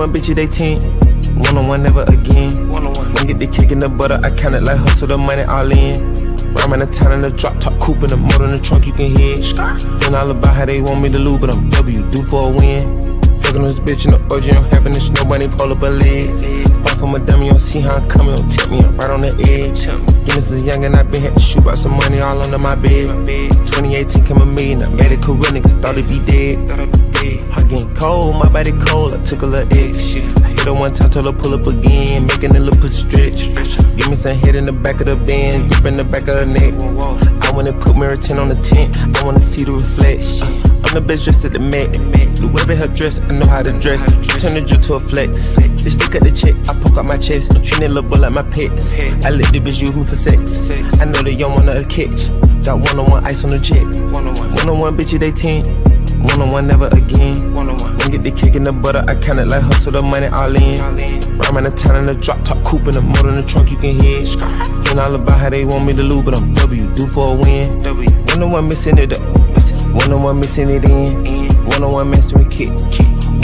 One-on-one bitch, they 10. One-on-one, never again. One-on-one. When get the cake in the butter, I count it like hustle the money all in. Rhyme in the town in the drop top coupe in the motor in the trunk, you can hear. Then all about how they want me to lose, but I'm W, due for a win. Fucking this bitch in the orgy, I'm having this nobody pull up a leg. Fight for my dummy, you don't see how I'm coming, don't tip me, I'm right on the edge. Guinness is young and I been had to shoot out some money all under my bed. 2018 came a million, I made it career, niggas thought it'd be dead. Hot getting cold, my body cold, I took a little X. I hit her one time, told her pull up again, making a little pussy stretch. Give me some head in the back of the Benz, grip in the back of her neck. I wanna put mirror 10 on the tent, I wanna see the reflection. I'm the best dressed at the Met. The way her dress, I know how to dress. Turn the drill to a flex. They stick at the check, I poke out my chest. I'm treating little boy like my pets. I let the bitch use me for sex. I know they young wanna catch. Got one-on-one ice on the jet. One-on-one bitch, they 10. One-on-one, never again. When get the cake in the butter, I count it like hustle the money all in. Rhyme in the town in the drop top coupe in the motor in the trunk, you can hear. Then all about how they want me to lose, but I'm W, due for a win. One-on-one missing it up. One-on-one missing it in. One-on-one messing with kid.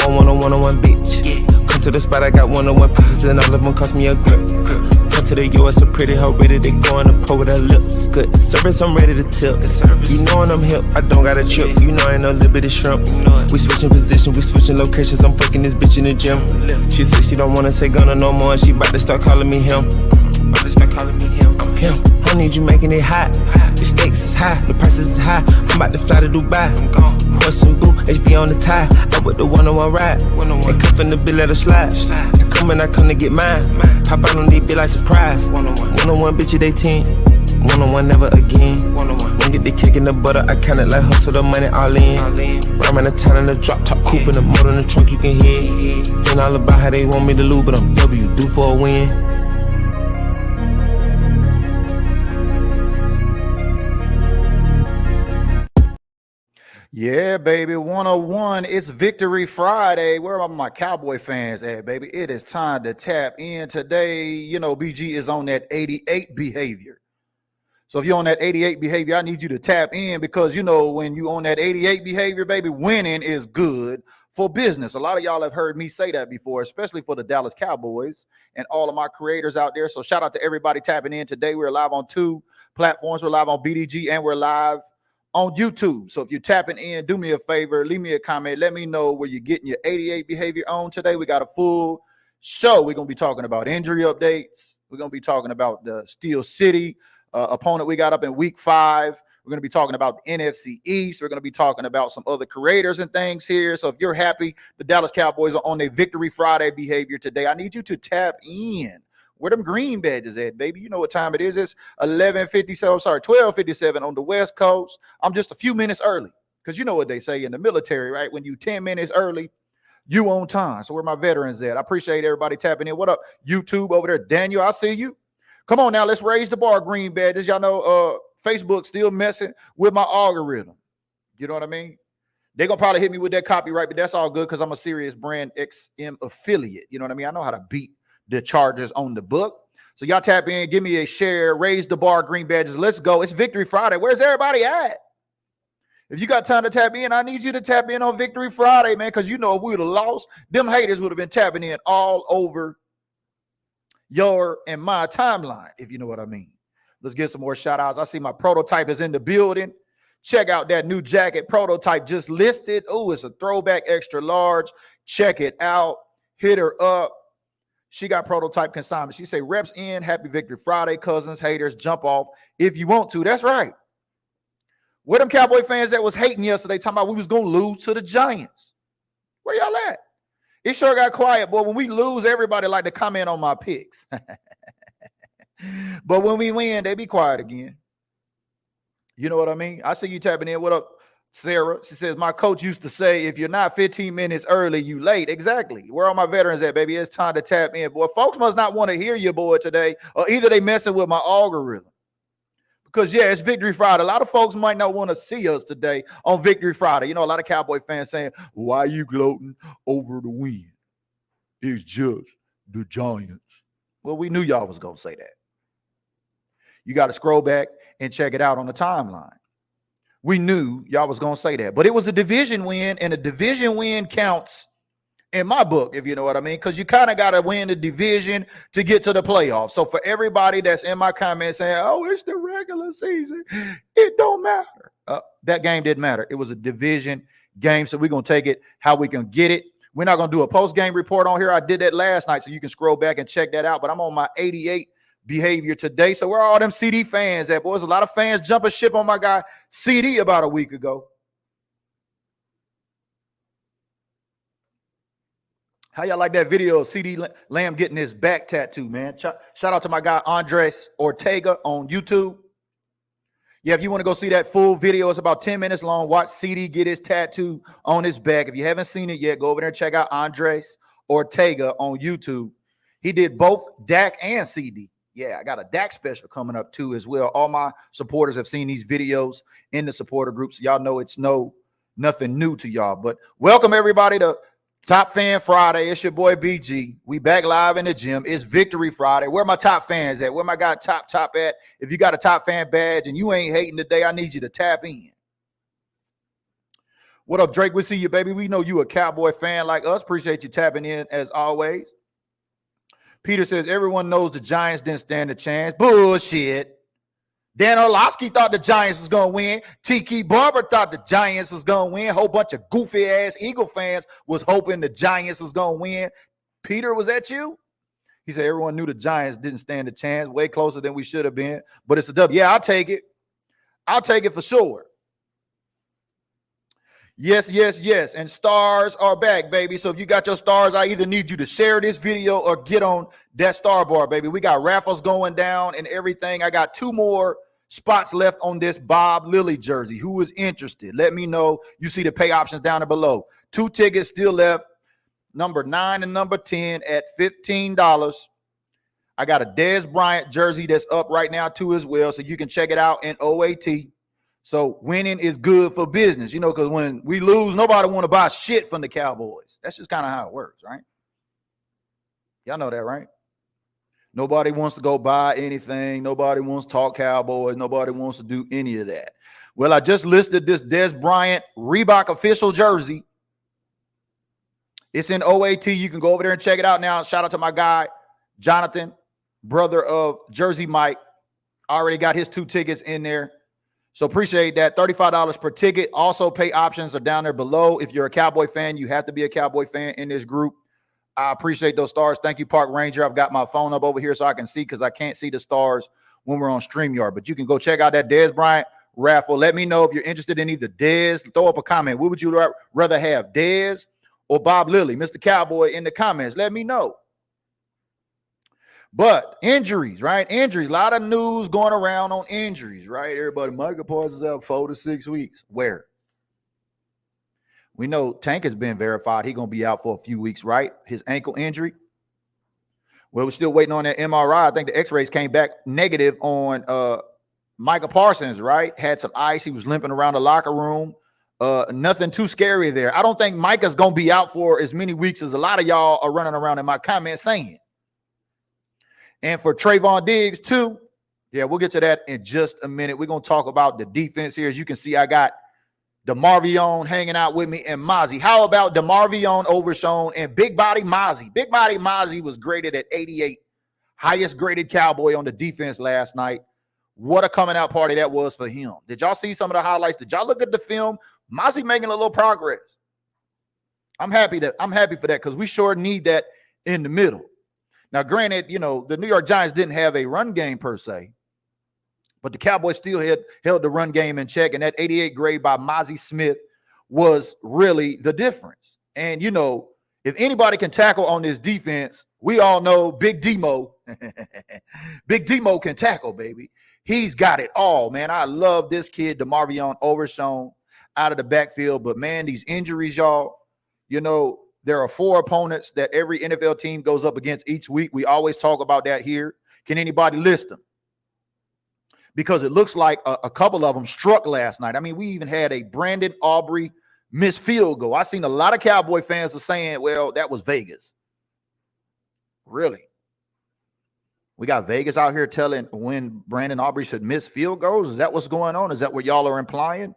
One-on-one bitch. Come to the spot, I got one-on-one pieces and all of them cost me a grip. Come to the US, a pretty hoe ready to go on the pole with her lips. Good service, I'm ready to tip. You knowin' I'm hip, I don't got a chip. You know I ain't no little bit of shrimp. We switching position, we switching locations. I'm fucking this bitch in the gym. She said she don't wanna say Gunna no more, and she bout to start calling me him. I'm him. I need you making it hot. The stakes is high, the prices is high. I'm about to fly to Dubai. I'm gone. Horse and boo, HB on the tie. I with the one-on-one ride. And cuffin' the bill, let her slide. I come to get mine. Pop out on these bitch like surprise. One-on-one bitch, they 10. One-on-one, never again. When get the cake in the butter, I count it like hustle the money all in. Rhyme in the town in the drop top coupe in the motor in the trunk, you can hear. Then all about how they want me to lose, but I'm W, due for a win. Yeah, baby, 101. It's Victory Friday. Where are my Cowboy fans at, baby? It is time to tap in today. You know, BG is on that 88 behavior. So if you're on that 88 behavior, I need you to tap in because, you know, when you on that 88 behavior, baby, winning is good for business. A lot of y'all have heard me say that before, especially for the Dallas Cowboys and all of my creators out there. So shout out to everybody tapping in today. We're live on 2 platforms. We're live on BDG and we're live on YouTube. So if you're tapping in, do me a favor, leave me a comment. Let me know where you're getting your 88 behavior on today. We got a full show. We're going to be talking about injury updates. We're going to be talking about the Steel City opponent we got up in week 5. We're going to be talking about the NFC East. We're going to be talking about some other creators and things here. So if you're happy, the Dallas Cowboys are on their Victory Friday behavior today. I need you to tap in. Where them green badges at, baby? You know what time it is. It's 12:57 on the West Coast. I'm just a few minutes early because you know what they say in the military, right? When you 10 minutes early, you on time. So where my veterans at? I appreciate everybody tapping in. What up, YouTube over there? Daniel, I see you. Come on now, let's raise the bar, green badges. Y'all know Facebook still messing with my algorithm. You know what I mean? They're going to probably hit me with that copyright, but that's all good because I'm a Sirius Brand XM affiliate. You know what I mean? I know how to beat the Chargers on the book. So y'all tap in, give me a share, raise the bar, green badges. Let's go. It's Victory Friday. Where's everybody at? If you got time to tap in, I need you to tap in on Victory Friday, man, because you know if we would have lost, them haters would have been tapping in all over your and my timeline, if you know what I mean. Let's get some more shout outs. I see my prototype is in the building. Check out that new jacket prototype just listed. Oh, it's a throwback extra large. Check it out. Hit her up. She got prototype consignment. She say, reps in, happy Victory Friday, cousins, haters, jump off if you want to. That's right. Where them Cowboy fans that was hating yesterday talking about we was going to lose to the Giants? Where y'all at? It sure got quiet, boy. When we lose, everybody like to comment on my picks. But when we win, they be quiet again. You know what I mean? I see you tapping in. What up, Sarah? She says, my coach used to say, if you're not 15 minutes early, you late. Exactly. Where are my veterans at, baby? It's time to tap in. Boy, folks must not want to hear you, boy, today, or either they messing with my algorithm. Because, yeah, it's Victory Friday. A lot of folks might not want to see us today on Victory Friday. You know, a lot of Cowboy fans saying, why are you gloating over the win? It's just the Giants. Well, we knew y'all was going to say that. You got to scroll back and check it out on the timeline. We knew y'all was going to say that. But it was a division win, and a division win counts in my book, if you know what I mean, because you kind of got to win the division to get to the playoffs. So for everybody that's in my comments saying, oh, it's the regular season, it don't matter. That game didn't matter. It was a division game, so we're going to take it how we can get it. We're not going to do a post-game report on here. I did that last night, so you can scroll back and check that out. But I'm on my 88 behavior today. So where are all them CD fans at, boys? A lot of fans jumping ship on my guy CD about a week ago. How y'all like that video of CD Lamb getting his back tattoo, man? Shout out to my guy Andres Ortega on YouTube. Yeah, if you want to go see that full video, it's about 10 minutes long. Watch CD get his tattoo on his back. If you haven't seen it yet, go over there and check out Andres Ortega on YouTube. He did both Dak and CD. Yeah, I got a Dak special coming up too as well. All my supporters have seen these videos in the supporter groups. So y'all know it's nothing new to y'all. But welcome everybody to Top Fan Friday. It's your boy BG. We back live in the gym. It's Victory Friday. Where my top fans at? Where my guy Top at? If you got a top fan badge and you ain't hating today, I need you to tap in. What up, Drake? We see you, baby. We know you a Cowboy fan like us. Appreciate you tapping in as always. Peter says everyone knows the Giants didn't stand a chance. Bullshit. Dan Orlovsky thought the Giants was going to win. Tiki Barber thought the Giants was going to win. A whole bunch of goofy-ass Eagle fans was hoping the Giants was going to win. Peter, was that you? He said everyone knew the Giants didn't stand a chance. Way closer than we should have been. But it's a W. Yeah, I'll take it. I'll take it for sure. Yes. And stars are back, baby. So if you got your stars, I either need you to share this video or get on that star bar, baby. We got raffles going down and everything. I got 2 more spots left on this Bob Lilly jersey. Who is interested? Let me know. You see the pay options down there below. 2 tickets still left. Number 9 and number 10 at $15. I got a Dez Bryant jersey that's up right now too as well. So you can check it out in OAT. So winning is good for business, because when we lose, nobody want to buy shit from the Cowboys. That's just kind of how it works, right? Y'all know that, right? Nobody wants to go buy anything. Nobody wants to talk Cowboys. Nobody wants to do any of that. Well, I just listed this Dez Bryant Reebok official jersey. It's in OAT. You can go over there and check it out now. Shout out to my guy, Jonathan, brother of Jersey Mike. Already got his 2 tickets in there. So appreciate that. $35 per ticket. Also, pay options are down there below. If you're a Cowboy fan, you have to be a Cowboy fan in this group. I appreciate those stars. Thank you, Park Ranger. I've got my phone up over here so I can see because I can't see the stars when we're on StreamYard. But you can go check out that Dez Bryant raffle. Let me know if you're interested in either Dez. Throw up a comment. What would you rather have, Dez or Bob Lilly? Mr. Cowboy in the comments. Let me know. But injuries, right? Injuries. A lot of news going around on injuries, right? Everybody, Micah Parsons is out 4 to 6 weeks. Where? We know Tank has been verified. He's going to be out for a few weeks, right? His ankle injury. Well, we're still waiting on that MRI. I think the x-rays came back negative on Micah Parsons, right? Had some ice. He was limping around the locker room. Nothing too scary there. I don't think Micah's going to be out for as many weeks as a lot of y'all are running around in my comments saying. And for Trayvon Diggs, too, yeah, we'll get to that in just a minute. We're going to talk about the defense here. As you can see, I got DeMarvion hanging out with me and Mozzie. How about DeMarvion, Overshown, and Big Body Mozzie? Big Body Mozzie was graded at 88, highest graded Cowboy on the defense last night. What a coming out party that was for him. Did y'all see some of the highlights? Did y'all look at the film? Mozzie making a little progress. I'm happy for that because we sure need that in the middle. Now, granted, the New York Giants didn't have a run game per se, but the Cowboys still held the run game in check, and that 88 grade by Mozzie Smith was really the difference. And, if anybody can tackle on this defense, we all know Big Demo. Big Demo can tackle, baby. He's got it all, man. I love this kid, DeMarvion Overshown, out of the backfield. But, man, these injuries, y'all, there are 4 opponents that every NFL team goes up against each week. We always talk about that here. Can anybody list them? Because it looks like a couple of them struck last night. I mean, we even had a Brandon Aubrey missed field goal. I seen a lot of Cowboy fans are saying, well, that was Vegas. Really? We got Vegas out here telling when Brandon Aubrey should miss field goals? Is that what's going on? Is that what y'all are implying?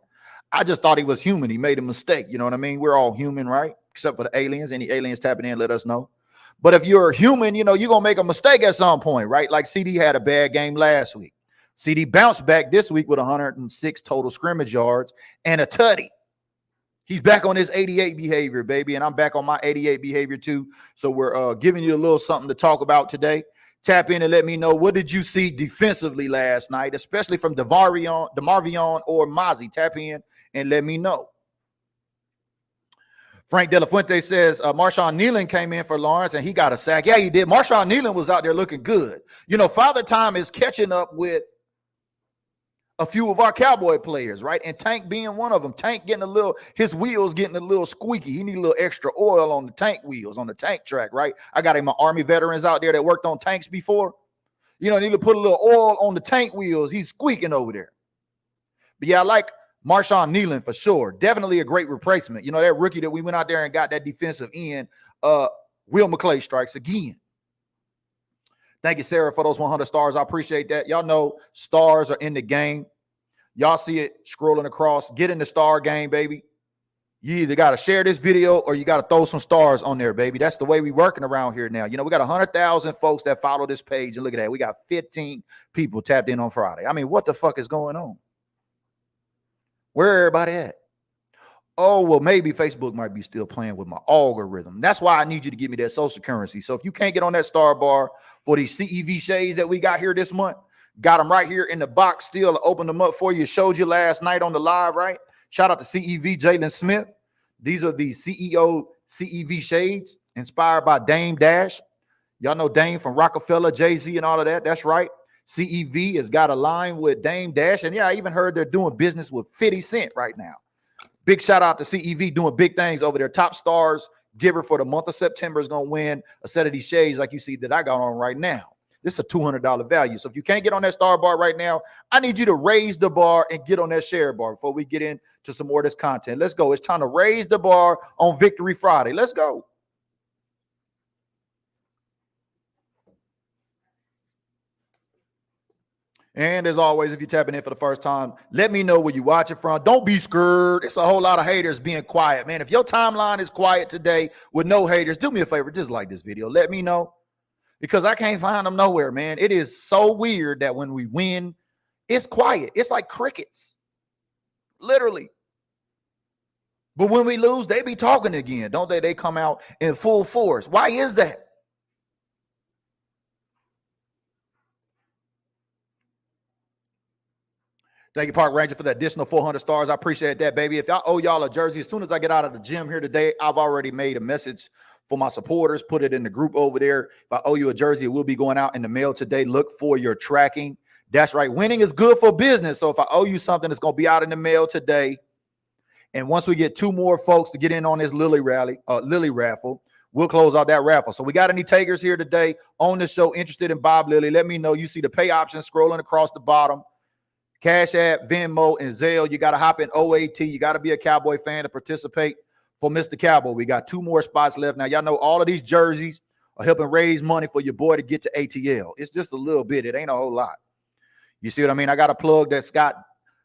I just thought he was human. He made a mistake. You know what I mean? We're all human, right? Except for the aliens. Any aliens tapping in, let us know. But if you're a human, you're going to make a mistake at some point, right? Like CD had a bad game last week. CD bounced back this week with 106 total scrimmage yards and a tutty. He's back on his 88 behavior, baby, and I'm back on my 88 behavior too. So we're giving you a little something to talk about today. Tap in and let me know, what did you see defensively last night, especially from DeMarvion or Mozzie? Tap in and let me know. Frank De La Fuente says Marshawn Kneeland came in for Lawrence and he got a sack. Yeah, he did. Marshawn Kneeland was out there looking good. You know, Father Time is catching up with a few of our Cowboy players, right? And Tank being one of them. Tank getting his wheels getting a little squeaky. He need a little extra oil on the tank wheels, on the tank track, right? I got my Army veterans out there that worked on tanks before. You know, need to put a little oil on the tank wheels. He's squeaking over there. But yeah, I like Marshawn Kneeland for sure. Definitely a great replacement. You know, that rookie that we went out there and got that defensive end, Will McClay strikes again. Thank you, Sarah, for those 100 stars. I appreciate that. Y'all know stars are in the game. Y'all see it scrolling across. Get in the star game, baby. You either got to share this video or you got to throw some stars on there, baby. That's the way we working around here now. You know, we got 100,000 folks that follow this page. And look at that. We got 15 people tapped in on Friday. I mean, what the fuck is going on? Where everybody at? Oh, well, maybe Facebook might be still playing with my algorithm. That's why I need you to give me that social currency. So if you can't get on that star bar for these CEV shades that we got here this month, got them right here in the box still. Opened them up for you. Showed you last night on the live, right? Shout out to CEV Jalen Smith. These are the CEO CEV shades inspired by Dame Dash. Y'all know Dame from Rockefeller, Jay-Z and all of that. That's right. CEV has got a line with Dame Dash. And yeah, I even heard they're doing business with 50 Cent right now. Big shout out to CEV doing big things over there. Top stars giver for the month of September is going to win a set of these shades like you see that I got on right now. This is a $200 value. So if you can't get on that star bar right now, I need you to raise the bar and get on that share bar before we get into some more of this content. Let's go. It's time to raise the bar on Victory Friday. Let's go. And as always, if you're tapping in for the first time, let me know where you watch it from. Don't be scared. It's a whole lot of haters being quiet, man. If your timeline is quiet today with no haters, do me a favor, just like this video. Let me know, because I can't find them nowhere, man. It is so weird that when we win, it's quiet. It's like crickets, literally. But when we lose, they be talking again, don't they? They come out in full force. Why is that? Thank you, Park Ranger, for the additional 400 stars. I appreciate that, baby. If y'all owe y'all a jersey, as soon as I get out of the gym here today, I've already made a message for my supporters, put it in the group over there. If I owe you a jersey, it will be going out in the mail today. Look for your tracking. That's right. Winning is good for business. So if I owe you something, it's going to be out in the mail today. And once we get 2 more folks to get in on this Lily raffle, we'll close out that raffle. So we got any takers here today on the show interested in Bob Lilly? Let me know. You see the pay options scrolling across the bottom. Cash App, Venmo, and Zelle. You got to hop in OAT. You got to be a Cowboy fan to participate for Mr. Cowboy. We got 2 more spots left. Now, y'all know all of these jerseys are helping raise money for your boy to get to ATL. It's just a little bit. It ain't a whole lot. You see what I mean? I got a plug that's got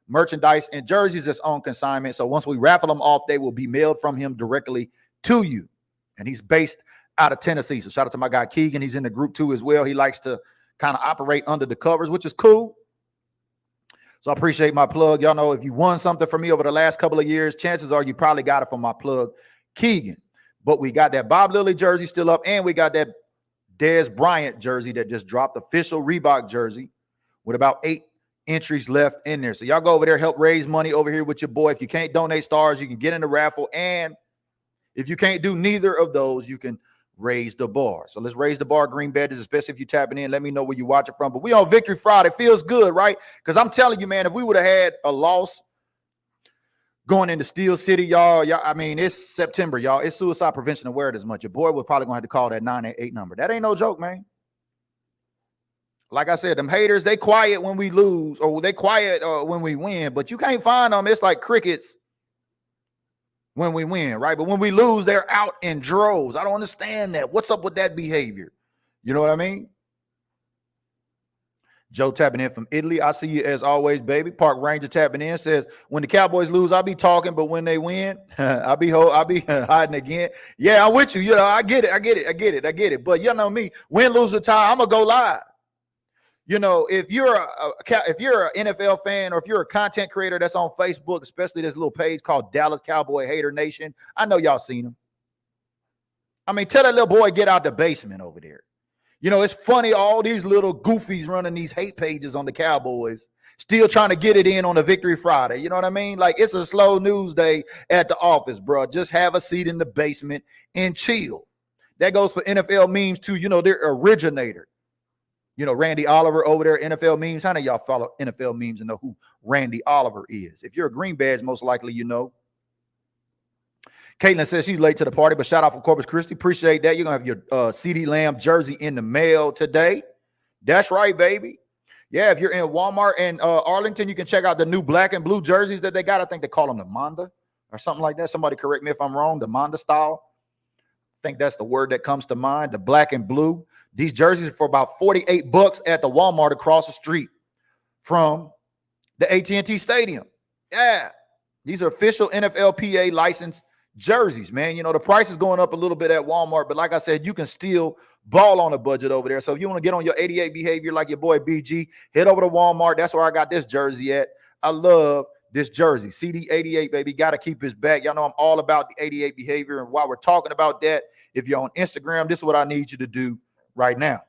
merchandise and jerseys that's on consignment. So once we raffle them off, they will be mailed from him directly to you. And he's based out of Tennessee. So shout out to my guy Keegan. He's in the group too as well. He likes to kind of operate under the covers, which is cool. So I appreciate my plug. Y'all know if you won something from me over the last couple of years, chances are you probably got it from my plug, Keegan. But we got that Bob Lilly jersey still up, and we got that Dez Bryant jersey that just dropped, official Reebok jersey, with about 8 entries left in there. So y'all go over there, help raise money over here with your boy. If you can't donate stars, you can get in the raffle. And if you can't do neither of those, you can raise the bar. So let's raise the bar, Green Badges, especially if you're tapping in. Let me know where you watch it from. But we on Victory Friday. Feels good, right? Because I'm telling you, man, if we would have had a loss going into Steel City, y'all, I mean, it's September, y'all. It's suicide prevention awareness month. Your boy was probably going to have to call that 988 number. That ain't no joke, man. Like I said, them haters, they quiet when we lose, or they quiet when we win, but you can't find them. It's like crickets when we win, right? But when we lose, they're out in droves. I don't understand that. What's up with that behavior? You know what I mean? Joe tapping in from Italy. I see you as always, baby. Park Ranger tapping in says, when the Cowboys lose, I'll be talking, but when they win, I'll be hiding again. Yeah, I'm with you. You know, I get it. But you know me, win, lose, or tie, I'm gonna go live. You know, if you're an NFL fan or if you're a content creator that's on Facebook, especially this little page called Dallas Cowboy Hater Nation, I know y'all seen them. I mean, tell that little boy get out the basement over there. You know, it's funny, all these little goofies running these hate pages on the Cowboys, still trying to get it in on a Victory Friday. You know what I mean? Like, it's a slow news day at the office, bro. Just have a seat in the basement and chill. That goes for NFL memes, too. You know, their originator. You know, Randy Oliver over there, NFL memes. How many of y'all follow NFL memes and know who Randy Oliver is? If you're a Green Badge, most likely you know. Caitlin says she's late to the party, but shout out from Corpus Christi. Appreciate that. You're going to have your CD Lamb jersey in the mail today. That's right, baby. Yeah, if you're in Walmart and Arlington, you can check out the new black and blue jerseys that they got. I think they call them the Manda or something like that. Somebody correct me if I'm wrong. The Manda style. I think that's the word that comes to mind, the black and blue. These jerseys are for about $48 at the Walmart across the street from the AT&T Stadium. Yeah, these are official NFLPA licensed jerseys, man. You know, the price is going up a little bit at Walmart, but like I said, you can still ball on a budget over there. So if you want to get on your 88 behavior like your boy BG, head over to Walmart. That's where I got this jersey at. I love this jersey. CD88, baby. Got to keep his back. Y'all know I'm all about the 88 behavior. And while we're talking about that, if you're on Instagram, this is what I need you to do right now.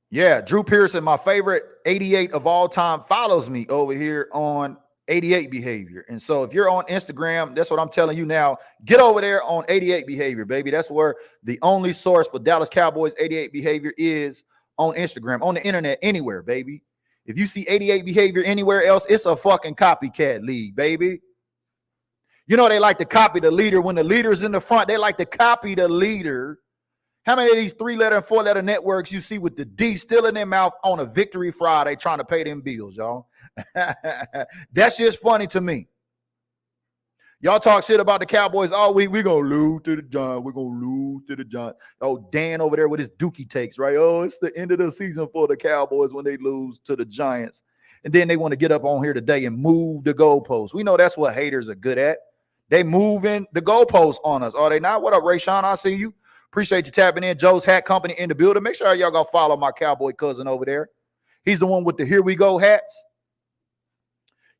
Yeah, Drew Pearson, my favorite 88 of all time, follows me over here on 88 behavior. And so if you're on Instagram, that's what I'm telling you now. Get over there on 88 behavior, baby. That's where the only source for Dallas Cowboys 88 behavior is, on Instagram, on the internet, anywhere, baby. If you see 88 behavior anywhere else, it's a fucking copycat league, baby. You know, they like to copy the leader. When the leader's in the front, they like to copy the leader. How many of these 3-letter and 4-letter networks you see with the D still in their mouth on a Victory Friday trying to pay them bills, y'all? That's just funny to me. Y'all talk shit about the Cowboys all week. We're going to lose to the Giants. We're going to lose to the Giants. Oh, Dan over there with his dookie takes, right? Oh, it's the end of the season for the Cowboys when they lose to the Giants. And then they want to get up on here today and move the goalposts. We know that's what haters are good at. They moving the goalposts on us, are they not? What up, Rayshawn? I see you. Appreciate you tapping in. Joe's Hat Company in the building. Make sure y'all go follow my cowboy cousin over there. He's the one with the Here We Go hats.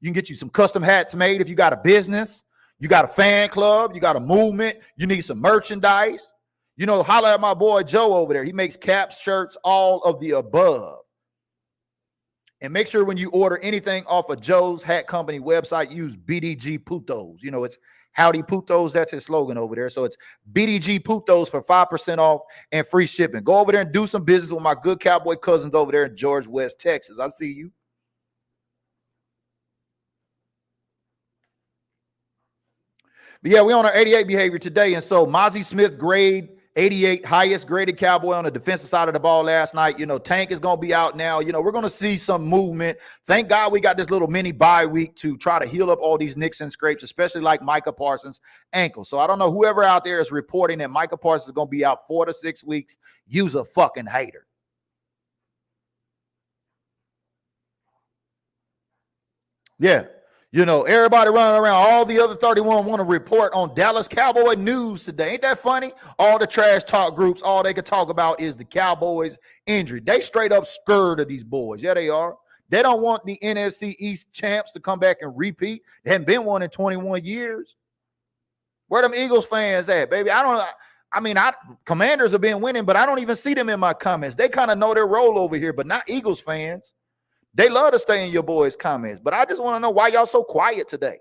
You can get you some custom hats made if you got a business, you got a fan club, you got a movement, you need some merchandise. You know, holler at my boy Joe over there. He makes caps, shirts, all of the above. And make sure when you order anything off of Joe's Hat Company website, use BDG Putos. You know, it's Howdy Putos. That's his slogan over there. So it's BDG Putos for 5% off and free shipping. Go over there and do some business with my good cowboy cousins over there in George West, Texas. I see you. But yeah, we're on our 88 behavior today. And so Mozzie Smith grade 88, highest graded Cowboy on the defensive side of the ball last night. You know, Tank is going to be out now. You know, we're going to see some movement. Thank God we got this little mini bye week to try to heal up all these nicks and scrapes, especially like Micah Parsons' ankle. So I don't know, whoever out there is reporting that Micah Parsons is going to be out 4 to 6 weeks, use a fucking hater. Yeah. You know, everybody running around, all the other 31 want to report on Dallas Cowboy news today. Ain't that funny? All the trash talk groups, all they could talk about is the Cowboys injury. They straight up scared of these boys. Yeah, they are. They don't want the NFC East champs to come back and repeat. They hadn't been one in 21 years. Where them Eagles fans at, baby? Commanders have been winning, but I don't even see them in my comments. They kind of know their role over here, but not Eagles fans. They love to stay in your boys' comments, but I just want to know why y'all so quiet today.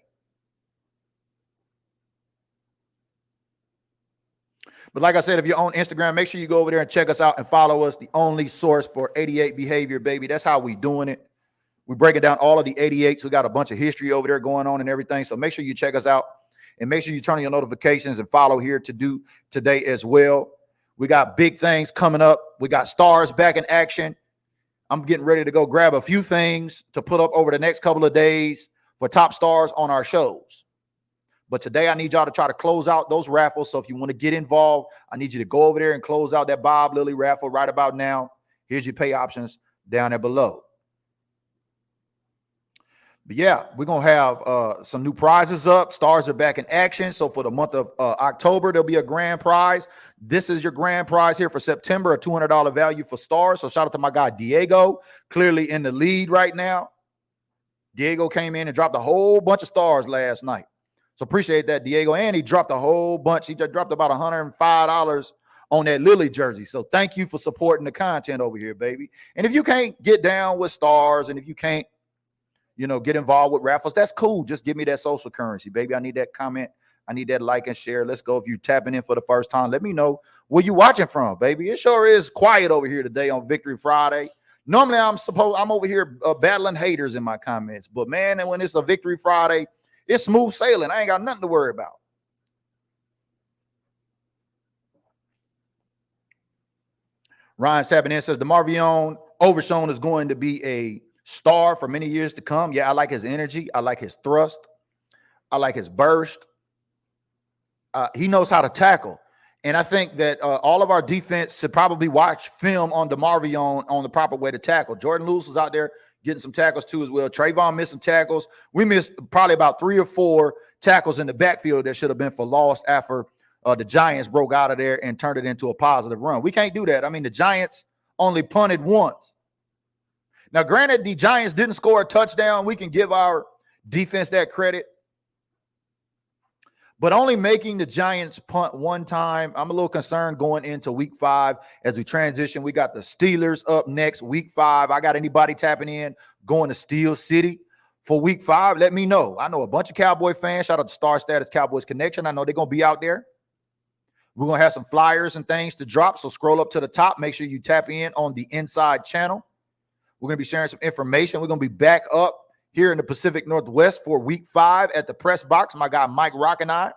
But like I said, if you're on Instagram, make sure you go over there and check us out and follow us. The only source for 88 behavior, baby. That's how we doing it. We're breaking down all of the 88s. We got a bunch of history over there going on and everything. So make sure you check us out and make sure you turn on your notifications and follow here to do today as well. We got big things coming up. We got stars back in action. I'm getting ready to go grab a few things to put up over the next couple of days for top stars on our shows. But today I need y'all to try to close out those raffles. So if you want to get involved, I need you to go over there and close out that Bob Lilly raffle right about now. Here's your pay options down there below. But yeah, we're going to have some new prizes up. Stars are back in action. So for the month of October, there'll be a grand prize. This is your grand prize here for September, a $200 value for stars. So shout out to my guy, Diego, clearly in the lead right now. Diego came in and dropped a whole bunch of stars last night. So appreciate that, Diego. And he dropped a whole bunch. He dropped about $105 on that Lilly jersey. So thank you for supporting the content over here, baby. And if you can't get down with stars and if you can't, get involved with raffles, that's cool. Just give me that social currency, baby. I need that comment. I need that like and share. Let's go. If you're tapping in for the first time, let me know where you watching from, baby. It sure is quiet over here today on Victory Friday. Normally, I'm over here battling haters in my comments. But, man, and when it's a Victory Friday, it's smooth sailing. I ain't got nothing to worry about. Ryan's tapping in, says DeMarvion Overshown is going to be a star for many years to come. Yeah, I like his energy. I like his thrust. I like his burst. He knows how to tackle. And I think that all of our defense should probably watch film on DeMarvion on the proper way to tackle. Jordan Lewis was out there getting some tackles too as well. Trayvon missed some tackles. We missed probably about 3 or 4 tackles in the backfield that should have been for loss after the Giants broke out of there and turned it into a positive run. We can't do that. I mean, the Giants only punted once. Now, granted, the Giants didn't score a touchdown. We can give our defense that credit. But only making the Giants punt one time, I'm a little concerned going into week 5 as we transition. We got the Steelers up next, week 5. I got anybody tapping in going to Steel City for week 5? Let me know. I know a bunch of Cowboy fans. Shout out to Star Status Cowboys Connection. I know they're going to be out there. We're going to have some flyers and things to drop. So scroll up to the top. Make sure you tap in on the inside channel. We're going to be sharing some information. We're going to be back up here in the Pacific Northwest for week 5 at the Press Box. My guy Mike Rock and I.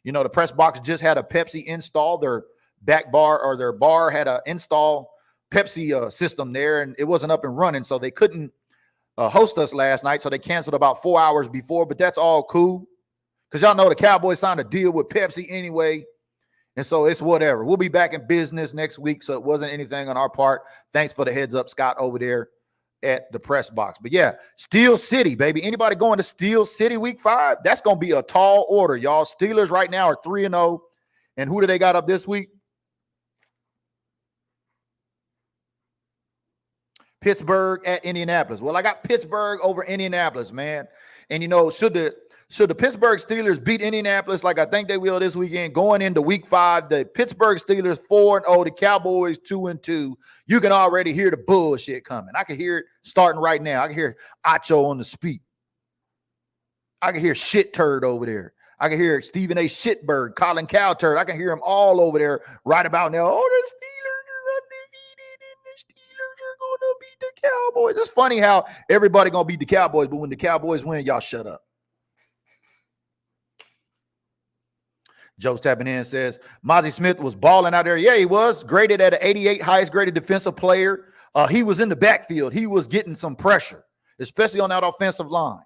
The Press Box just had a Pepsi install. Their back bar or their bar had an install Pepsi system there, and it wasn't up and running, so they couldn't host us last night. So they canceled about 4 hours before, but that's all cool because y'all know the Cowboys signed a deal with Pepsi anyway, and so it's whatever. We'll be back in business next week, so it wasn't anything on our part. Thanks for the heads up, Scott, over there at the Press Box. But yeah, Steel City, baby. Anybody going to Steel City week 5? That's going to be a tall order, y'all. Steelers right now are 3-0. And who do they got up this week? Pittsburgh at Indianapolis. Well, I got Pittsburgh over Indianapolis, man. And, should the Pittsburgh Steelers beat Indianapolis like I think they will this weekend, going into week 5, the Pittsburgh Steelers 4-0, the Cowboys 2-2, you can already hear the bullshit coming. I can hear it starting right now. I can hear Acho on the speak. I can hear Shit Turd over there. I can hear Stephen A. Shitbird, Colin Cowturd. I can hear them all over there right about now. Oh, the Steelers are undefeated and the Steelers are going to beat the Cowboys. It's funny how everybody going to beat the Cowboys, but when the Cowboys win, y'all shut up. Joe's tapping in and says, Mozzie Smith was balling out there. Yeah, he was. Graded at an 88, highest graded defensive player. He was in the backfield. He was getting some pressure, especially on that offensive line.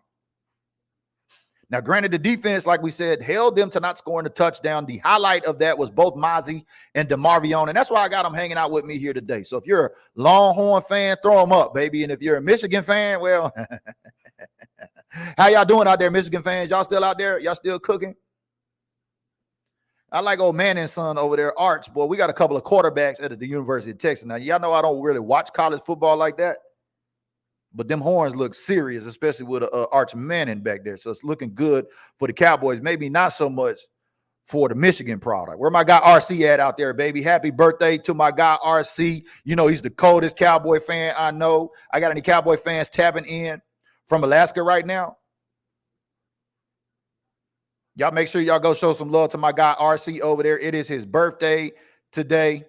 Now, granted, the defense, like we said, held them to not scoring a touchdown. The highlight of that was both Mozzie and DeMarvion, and that's why I got them hanging out with me here today. So if you're a Longhorn fan, throw them up, baby. And if you're a Michigan fan, well, how y'all doing out there, Michigan fans? Y'all still out there? Y'all still cooking? I like old Manning's son over there, Arch. Boy, we got a couple of quarterbacks at the University of Texas. Now, y'all know I don't really watch college football like that, but them horns look serious, especially with Arch Manning back there. So it's looking good for the Cowboys. Maybe not so much for the Michigan product. Where my guy RC at out there, baby? Happy birthday to my guy RC. He's the coldest Cowboy fan I know. I got any Cowboy fans tapping in from Alaska right now? Y'all make sure y'all go show some love to my guy RC over there. It is his birthday today.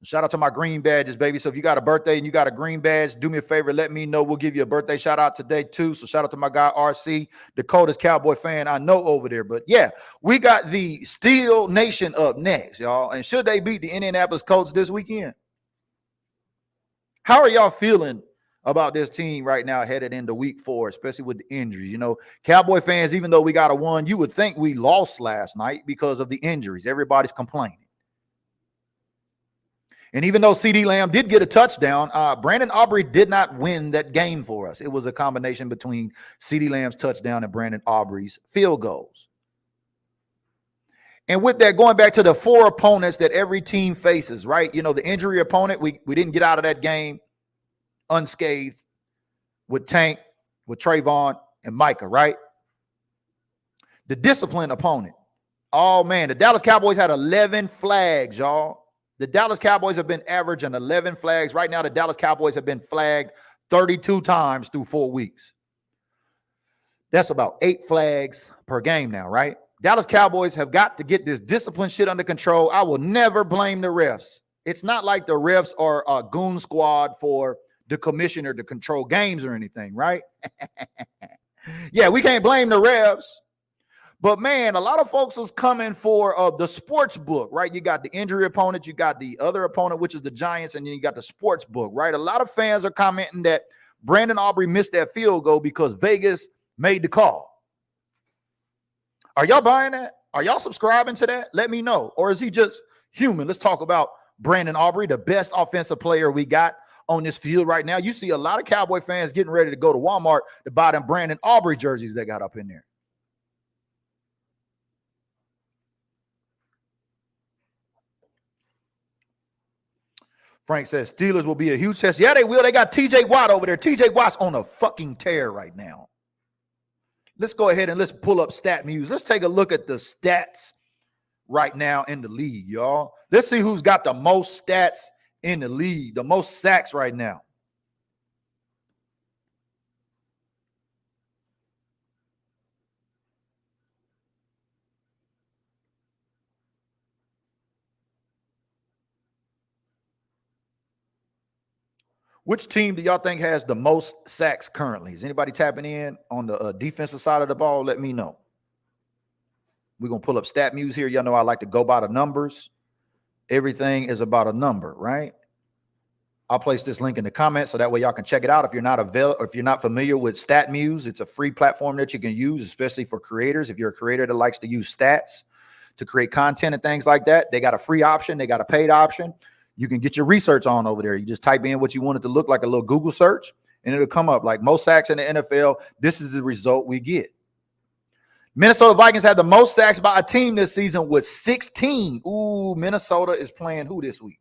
Shout out to my green badges, baby. So if you got a birthday and you got a green badge, do me a favor. Let me know. We'll give you a birthday shout out today too. So shout out to my guy RC, the coldest Cowboy fan I know over there. But yeah, we got the Steel Nation up next, y'all. And should they beat the Indianapolis Colts this weekend? How are y'all feeling about this team right now headed into week 4, especially with the injuries. You know, Cowboy fans, even though we got a win, you would think we lost last night because of the injuries. Everybody's complaining. And even though CeeDee Lamb did get a touchdown, Brandon Aubrey did not win that game for us. It was a combination between CeeDee Lamb's touchdown and Brandon Aubrey's field goals. And with that, going back to the 4 opponents that every team faces, right? You know, the injury opponent, we didn't get out of that game unscathed with Tank, with Trayvon, and Micah, right? The disciplined opponent. Oh, man, the Dallas Cowboys had 11 flags, y'all. The Dallas Cowboys have been averaging 11 flags. Right now, the Dallas Cowboys have been flagged 32 times through 4 weeks. That's about 8 flags per game now, right? Dallas Cowboys have got to get this discipline shit under control. I will never blame the refs. It's not like the refs are a goon squad for the commissioner to control games or anything, right? Yeah, we can't blame the refs. But, man, a lot of folks was coming for the sports book, right? You got the injury opponent, you got the other opponent, which is the Giants, and then you got the sports book, right? A lot of fans are commenting that Brandon Aubrey missed that field goal because Vegas made the call. Are y'all buying that? Are y'all subscribing to that? Let me know. Or is he just human? Let's talk about Brandon Aubrey, the best offensive player we got on this field right now. You see a lot of Cowboy fans getting ready to go to Walmart to buy them Brandon Aubrey jerseys they got up in there. Frank says Steelers will be a huge test. Yeah, they will. They got TJ Watt over there. TJ Watt's on a fucking tear right now. Let's go ahead and let's pull up StatMuse. Let's take a look at the stats right now in the league, y'all. Let's see who's got the most stats in the league, the most sacks right now. Which team do y'all think has the most sacks currently? Is anybody tapping in on the defensive side of the ball? Let me know. We're going to pull up StatMuse here. Y'all know I like to go by the numbers. Everything is about a number, right? I'll place this link in the comments so that way y'all can check it out. If you're not familiar with StatMuse, it's a free platform that you can use, especially for creators. If you're a creator that likes to use stats to create content and things like that, they got a free option. They got a paid option. You can get your research on over there. You just type in what you want it to look like, a little Google search, and it'll come up like most sacks in the NFL. This is the result we get. Minnesota Vikings had the most sacks by a team this season with 16. Ooh, Minnesota is playing who this week?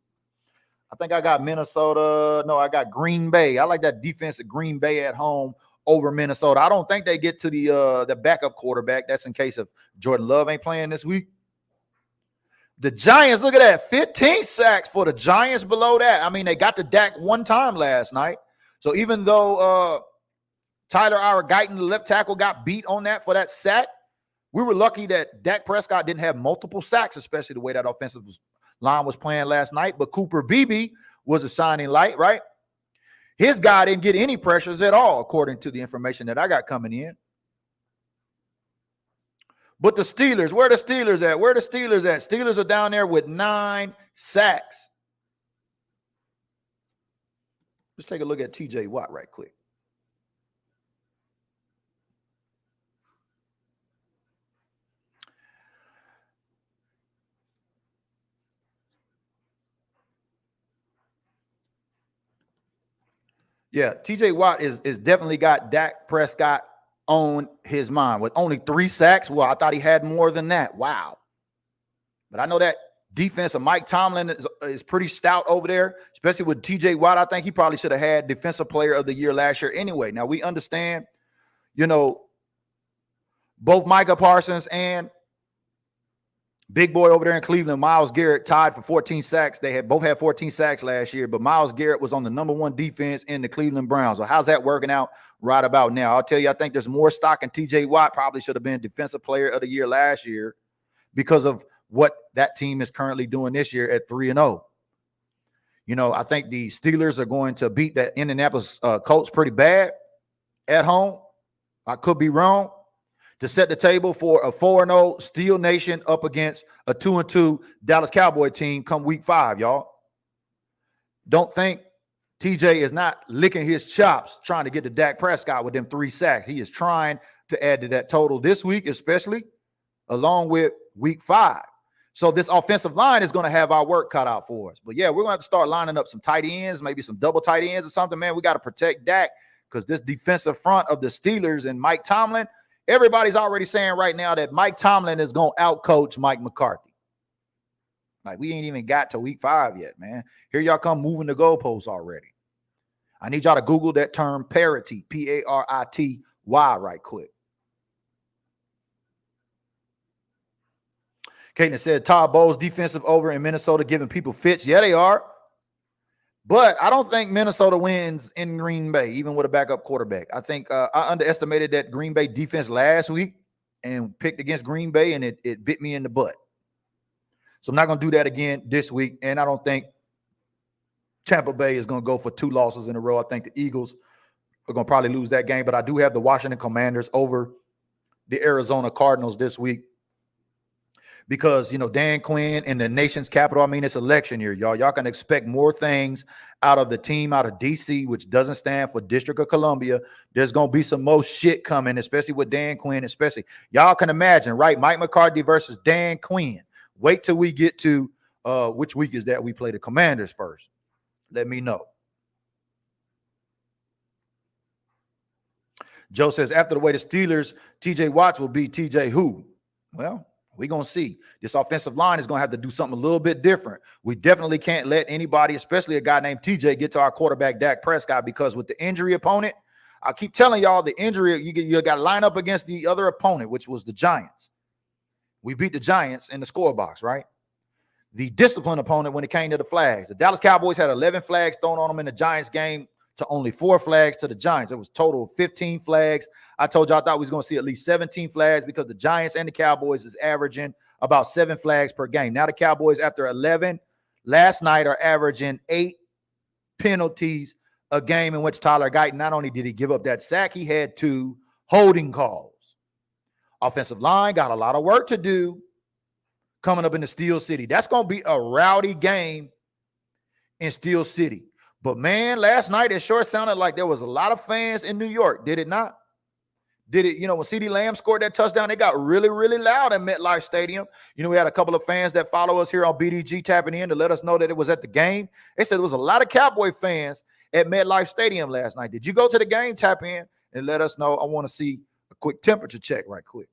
I think I got Minnesota. No, I got Green Bay. I like that defense at Green Bay at home over Minnesota. I don't think they get to the backup quarterback. That's in case if Jordan Love ain't playing this week. The Giants, look at that, 15 sacks for the Giants below that. I mean, they got to Dak one time last night. So even though Tyler Guyton, the left tackle, got beat on that for that sack, we were lucky that Dak Prescott didn't have multiple sacks, especially the way that offensive line was playing last night. But Cooper Beebe was a shining light, right? His guy didn't get any pressures at all, according to the information that I got coming in. But the Steelers, where are the Steelers at? Where are the Steelers at? Steelers are down there with 9 sacks. Let's take a look at TJ Watt right quick. Yeah, TJ Watt is definitely got Dak Prescott on his mind with only 3 sacks. Well, I thought he had more than that. Wow. But I know that defense of Mike Tomlin is pretty stout over there, especially with TJ Watt. I think he probably should have had Defensive Player of the Year last year anyway. Now, we understand, you know, both Micah Parsons and big boy over there in Cleveland, Myles Garrett, tied for 14 sacks. They both had 14 sacks last year, but Myles Garrett was on the #1 defense in the Cleveland Browns. So how's that working out right about now? I'll tell you, I think there's more stock in TJ Watt. Probably should have been Defensive Player of the Year last year because of what that team is currently doing this year at 3-0. You know, I think the Steelers are going to beat that Indianapolis Colts pretty bad at home. I could be wrong. To set the table for a 4-0 Steel Nation up against a 2-2 Dallas Cowboy team come week 5, y'all. Don't think TJ is not licking his chops trying to get to Dak Prescott with them 3 sacks. He is trying to add to that total this week, especially along with week 5. So this offensive line is going to have our work cut out for us. But yeah, we're going to have to start lining up some tight ends, maybe some double tight ends or something, man. We got to protect Dak because this defensive front of the Steelers and Mike Tomlin, everybody's already saying right now that Mike Tomlin is going to outcoach Mike McCarthy. Like, we ain't even got to week 5 yet, man. Here y'all come moving the goalposts already. I need y'all to Google that term parity, P-A-R-I-T-Y right quick. Caitlin said Todd Bowles defensive over in Minnesota giving people fits. Yeah, they are. But I don't think Minnesota wins in Green Bay, even with a backup quarterback. I think I underestimated that Green Bay defense last week and picked against Green Bay, and it bit me in the butt. So I'm not going to do that again this week. And I don't think Tampa Bay is going to go for 2 losses in a row. I think the Eagles are going to probably lose that game. But I do have the Washington Commanders over the Arizona Cardinals this week because, you know, Dan Quinn in the nation's capital. I mean, it's election year, y'all. Y'all can expect more things out of the team out of D.C., which doesn't stand for District of Columbia. There's going to be some more shit coming, especially with Dan Quinn, especially. Y'all can imagine, right? Mike McCarthy versus Dan Quinn. Wait till we get to which week is that we play the Commanders first. Let me know. Joe says, after the way the Steelers, TJ Watts will be TJ who? Well, we're going to see. This offensive line is going to have to do something a little bit different. We definitely can't let anybody, especially a guy named TJ, get to our quarterback, Dak Prescott, because with the injury opponent, I keep telling y'all the injury, you got to line up against the other opponent, which was the Giants. We beat the Giants in the score box, right? The disciplined opponent when it came to the flags. The Dallas Cowboys had 11 flags thrown on them in the Giants game to only 4 flags to the Giants. It was total 15 flags. I told you I thought we was going to see at least 17 flags because the Giants and the Cowboys is averaging about 7 flags per game. Now the Cowboys, after 11 last night, are averaging 8 penalties a game in which Tyler Guyton, not only did he give up that sack, he had 2 holding calls. Offensive line got a lot of work to do coming up in the Steel City. That's going to be a rowdy game in Steel City. But, man, last night it sure sounded like there was a lot of fans in New York. Did it not? Did it, you know, when CeeDee Lamb scored that touchdown, it got really, really loud at MetLife Stadium. You know, we had a couple of fans that follow us here on BDG tapping in to let us know that it was at the game. They said there was a lot of Cowboy fans at MetLife Stadium last night. Did you go to the game? Tap in and let us know. I want to see a quick temperature check right quick.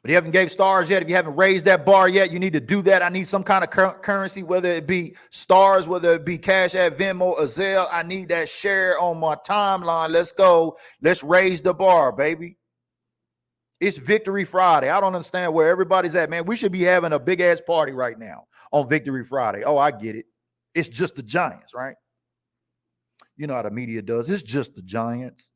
But you haven't gave stars yet. If you haven't raised that bar yet, you need to do that. I need some kind of currency, whether it be stars, whether it be Cash App, Venmo, or Zelle. I need that share on my timeline. Let's go. Let's raise the bar, baby. It's Victory Friday. I don't understand where everybody's at, man. We should be having a big-ass party right now on Victory Friday. Oh, I get it. It's just the Giants, right? You know how the media does. It's just the Giants.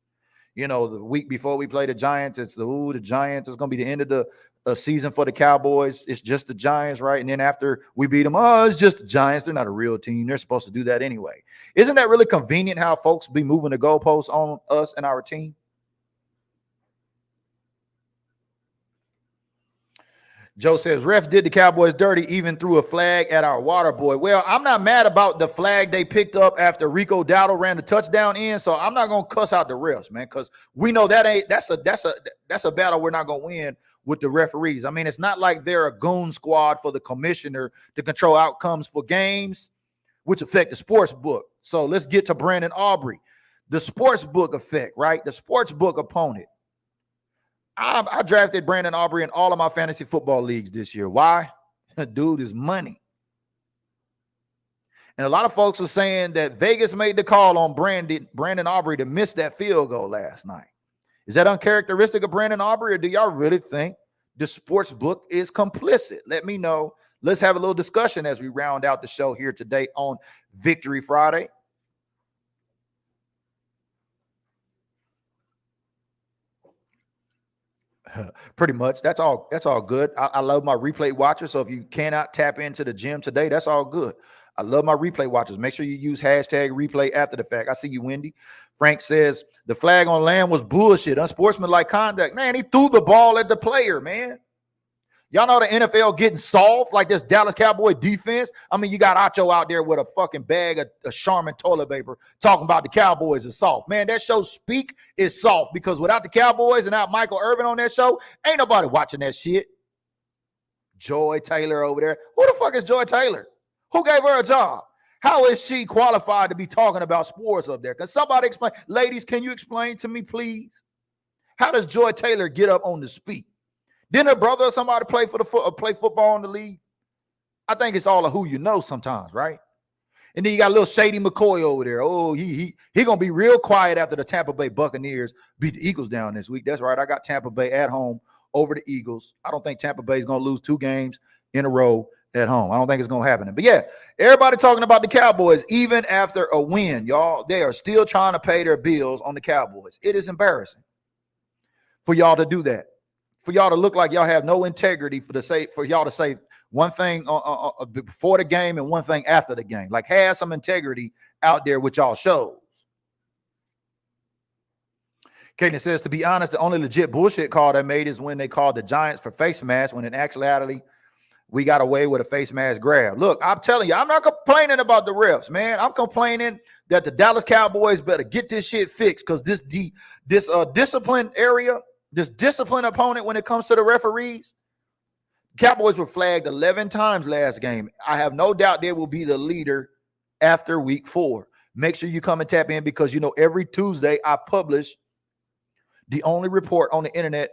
You know, the week before we play the Giants, it's the Giants. It's going to be the end of the season for the Cowboys. It's just the Giants, right? And then after we beat them, oh, it's just the Giants. They're not a real team. They're supposed to do that anyway. Isn't that really convenient how folks be moving the goalposts on us and our team? Joe says, ref did the Cowboys dirty, even threw a flag at our water boy. Well, I'm not mad about the flag they picked up after Rico Dowdle ran the touchdown in, so I'm not going to cuss out the refs, man, because we know that's a battle we're not going to win with the referees. I mean, it's not like they're a goon squad for the commissioner to control outcomes for games, which affect the sports book. So let's get to Brandon Aubrey. The sports book effect, right? The sports book opponent. I drafted Brandon Aubrey in all of my fantasy football leagues this year. Why? Dude is money. And a lot of folks are saying that Vegas made the call on Brandon Aubrey to miss that field goal last night. Is that uncharacteristic of Brandon Aubrey, or do y'all really think the sports book is complicit? Let me know. Let's have a little discussion as we round out the show here today on Victory Friday. Pretty much. That's all good. I love my replay watchers. So if you cannot tap into the gym today, that's all good. I love my replay watchers. Make sure you use hashtag replay after the fact. I see you, Wendy. Frank says the flag on Lamb was bullshit, unsportsmanlike conduct. Man, he threw the ball at the player, man. Y'all know the NFL getting soft like this Dallas Cowboy defense. I mean, you got Acho out there with a fucking bag of Charmin toilet paper talking about the Cowboys is soft. Man, that show Speak is soft because without the Cowboys and without Michael Irvin on that show, ain't nobody watching that shit. Joy Taylor over there. Who the fuck is Joy Taylor? Who gave her a job? How is she qualified to be talking about sports up there? Can somebody explain? Ladies, can you explain to me, please? How does Joy Taylor get up on the Speak? Didn't her brother or somebody play for play football in the league? I think it's all of who you know sometimes, right? And then you got a little Shady McCoy over there. Oh, he gonna be real quiet after the Tampa Bay Buccaneers beat the Eagles down this week. That's right. I got Tampa Bay at home over the Eagles. I don't think Tampa Bay is gonna lose 2 games in a row at home. I don't think it's gonna happen. But yeah, everybody talking about the Cowboys, even after a win, y'all, they are still trying to pay their bills on the Cowboys. It is embarrassing for y'all to do that. For y'all to look like y'all have no integrity for y'all to say one thing before the game and one thing after the game. Like, have some integrity out there with y'all shows. Kaden says, to be honest, the only legit bullshit call they made is when they called the Giants for face masks, when in actuality, we got away with a face mask grab. Look, I'm telling you, I'm not complaining about the refs, man. I'm complaining that the Dallas Cowboys better get this shit fixed because this discipline area, this discipline opponent when it comes to the referees, Cowboys were flagged 11 times last game. I have no doubt they will be the leader after week 4. Make sure you come and tap in because, you know, every Tuesday I publish the only report on the internet,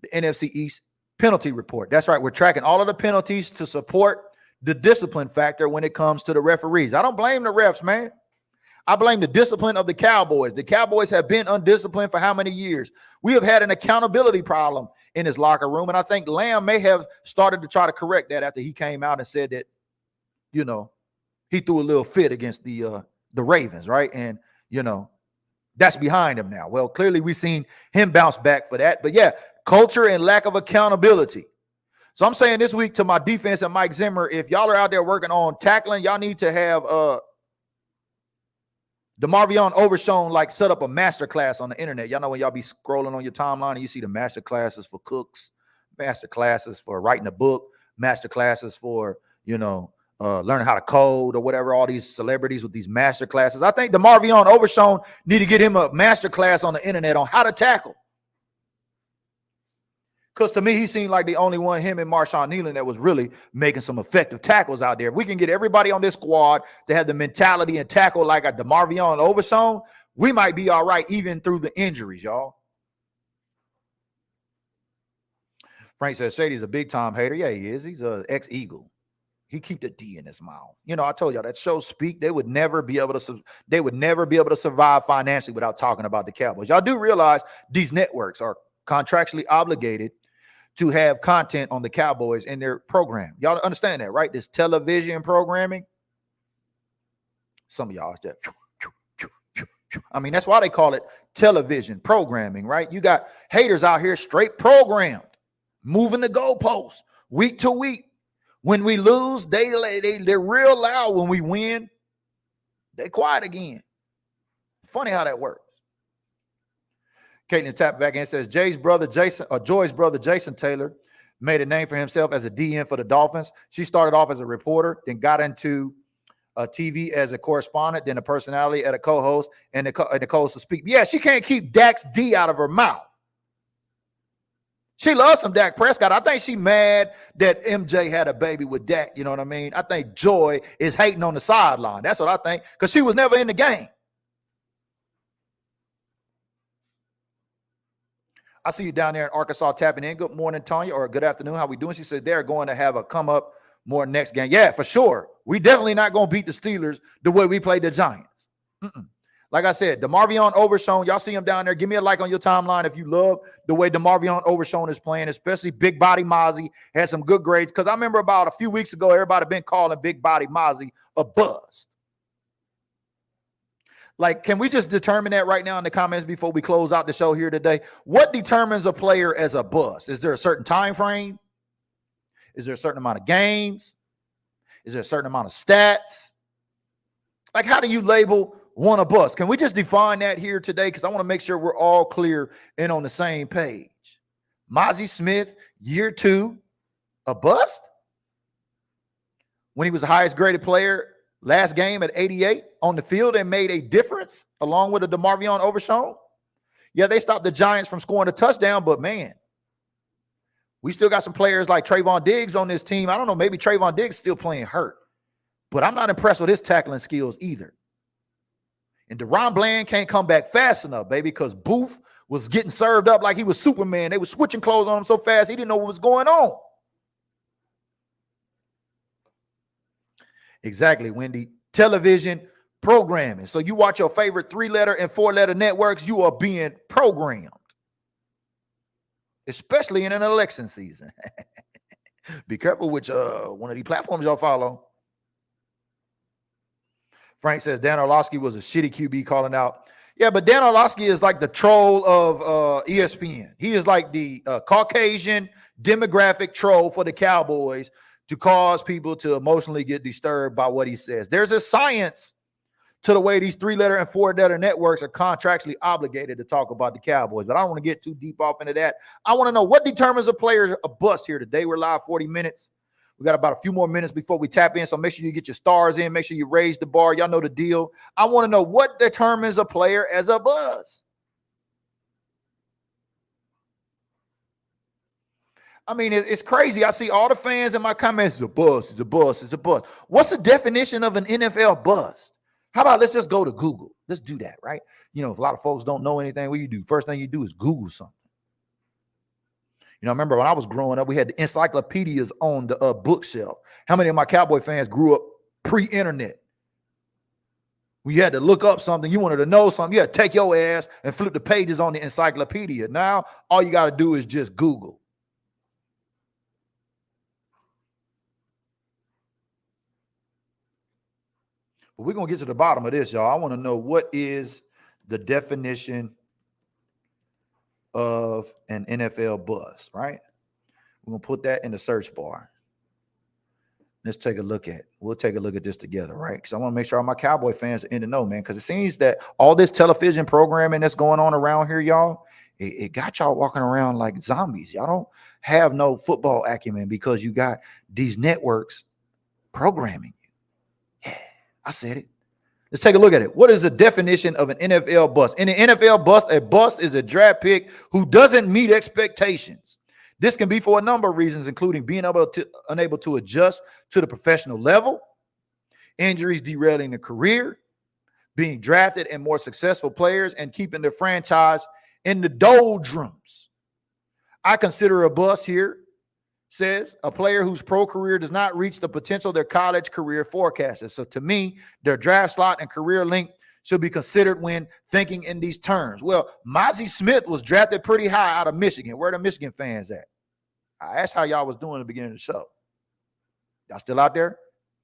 the NFC East penalty report. That's right. We're tracking all of the penalties to support the discipline factor when it comes to the referees. I don't blame the refs, man. I blame the discipline of the Cowboys. The Cowboys have been undisciplined for how many years? We have had an accountability problem in his locker room, and I think Lamb may have started to try to correct that after he came out and said that, you know, he threw a little fit against the Ravens, right? And, you know, that's behind him now. Well, clearly we've seen him bounce back for that. But, yeah, culture and lack of accountability. So I'm saying this week to my defense and Mike Zimmer, if y'all are out there working on tackling, y'all need to have DeMarvion Overshown like set up a master class on the internet. Y'all know when y'all be scrolling on your timeline and you see the master classes for cooks, master classes for writing a book, master classes for, you know, learning how to code or whatever, all these celebrities with these master classes. I think DeMarvion Overshown need to get him a master class on the internet on how to tackle. Because to me, he seemed like the only one, him and Marshawn Nealon, that was really making some effective tackles out there. If we can get everybody on this squad to have the mentality and tackle like a DeMarvion Overshown, we might be all right even through the injuries, y'all. Frank says Shady's a big-time hater. Yeah, he is. He's an ex-Eagle. He keep the D in his mouth. You know, I told y'all that show Speak, they would never be able to survive financially without talking about the Cowboys. Y'all do realize these networks are contractually obligated to have content on the Cowboys in their program. Y'all understand that, right? This television programming. Some of y'all, I mean, that's why they call it television programming, right? You got haters out here straight programmed, moving the goalposts week to week. When we lose, they're real loud. When we win, they quiet again. Funny how that works. Caitlin tapped back in and says, Joy's brother Jason Taylor made a name for himself as a DN for the Dolphins. She started off as a reporter, then got into TV as a correspondent, then a personality at a co-host, and the co-host to speak. Yeah, she can't keep Dak's D out of her mouth. She loves some Dak Prescott. I think she mad that MJ had a baby with Dak. You know what I mean? I think Joy is hating on the sideline. That's what I think, because she was never in the game. I see you down there in Arkansas tapping in. Good morning, Tanya, or good afternoon. How we doing? She said they're going to have a come up more next game. Yeah, for sure. We definitely not going to beat the Steelers the way we played the Giants. Like I said, DeMarvion Overshown, y'all see him down there. Give me a like on your timeline if you love the way DeMarvion Overshown is playing, especially Big Body Mozzie had some good grades. Because I remember about a few weeks ago, everybody been calling Big Body Mozzie a bust. Like, can we just determine that right now in the comments before we close out the show here today? What determines a player as a bust? Is there a certain time frame? Is there a certain amount of games? Is there a certain amount of stats? Like, how do you label one a bust? Can we just define that here today? Because I want to make sure we're all clear and on the same page. Mozzie Smith, year 2, a bust? When he was the highest graded player last game at 88 on the field and made a difference along with a DeMarvion Overshown? Yeah, they stopped the Giants from scoring a touchdown, but man, we still got some players like Trayvon Diggs on this team. I don't know, maybe Trayvon Diggs still playing hurt, but I'm not impressed with his tackling skills either. And DeRon Bland can't come back fast enough, baby, because Booth was getting served up like he was Superman. They were switching clothes on him so fast, he didn't know what was going on. Exactly, Wendy. Television programming. So you watch your favorite 3-letter and 4-letter networks, you are being programmed. Especially in an election season. Be careful which one of these platforms y'all follow. Frank says Dan Orlovsky was a shitty QB calling out. Yeah, but Dan Orlovsky is like the troll of ESPN. He is like the Caucasian demographic troll for the Cowboys to cause people to emotionally get disturbed by what he says. There's a science to the way these 3-letter and 4-letter networks are contractually obligated to talk about the Cowboys. But I don't want to get too deep off into that. I want to know what determines a player a bust here today. We're live 40 minutes. We got about a few more minutes before we tap in, so make sure you get your stars in. Make sure you raise the bar. Y'all know the deal. I want to know what determines a player as a buzz. I mean, it's crazy. I see all the fans in my comments, it's a bust, it's a bust, it's a bust. What's the definition of an NFL bust? How about let's just go to Google? Let's do that, right? You know, if a lot of folks don't know anything, what you do? First thing you do is Google something. You know, I remember when I was growing up, we had the encyclopedias on the bookshelf. How many of my Cowboy fans grew up pre-internet? We had to look up something. You wanted to know something. You had to take your ass and flip the pages on the encyclopedia. Now, all you got to do is just Google. But we're going to get to the bottom of this, y'all. I want to know what is the definition of an NFL buzz, right? We're going to put that in the search bar. Let's take a look at it. We'll take a look at this together, right? Because I want to make sure all my Cowboy fans are in the know, man, because it seems that all this television programming that's going on around here, y'all, it got y'all walking around like zombies. Y'all don't have no football acumen because you got these networks programming you. Yeah, I said it. Let's take a look at it. What is the definition of an NFL bust? In an NFL bust, a bust is a draft pick who doesn't meet expectations. This can be for a number of reasons, including being unable to adjust to the professional level, injuries derailing the career, being drafted and more successful players, and keeping the franchise in the doldrums. I consider a bust here, says a player whose pro career does not reach the potential their college career forecasted. So to me, their draft slot and career length should be considered when thinking in these terms. Well, Mozzie Smith was drafted pretty high out of Michigan. Where are the Michigan fans at? I asked how y'all was doing at the beginning of the show. Y'all still out there?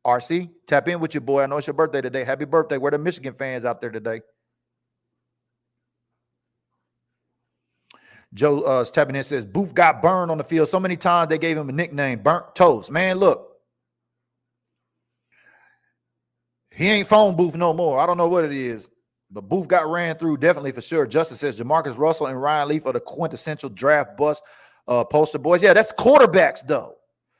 RC, tap in with your boy. I know it's your birthday today. Happy birthday. Where are the Michigan fans out there today? Joe tapping in says, Booth got burned on the field so many times they gave him a nickname, Burnt Toast. Man, look. He ain't phone Booth no more. I don't know what it is, but Booth got ran through definitely for sure. Justice says Jamarcus Russell and Ryan Leaf are the quintessential draft bust poster boys. Yeah, that's quarterbacks, though.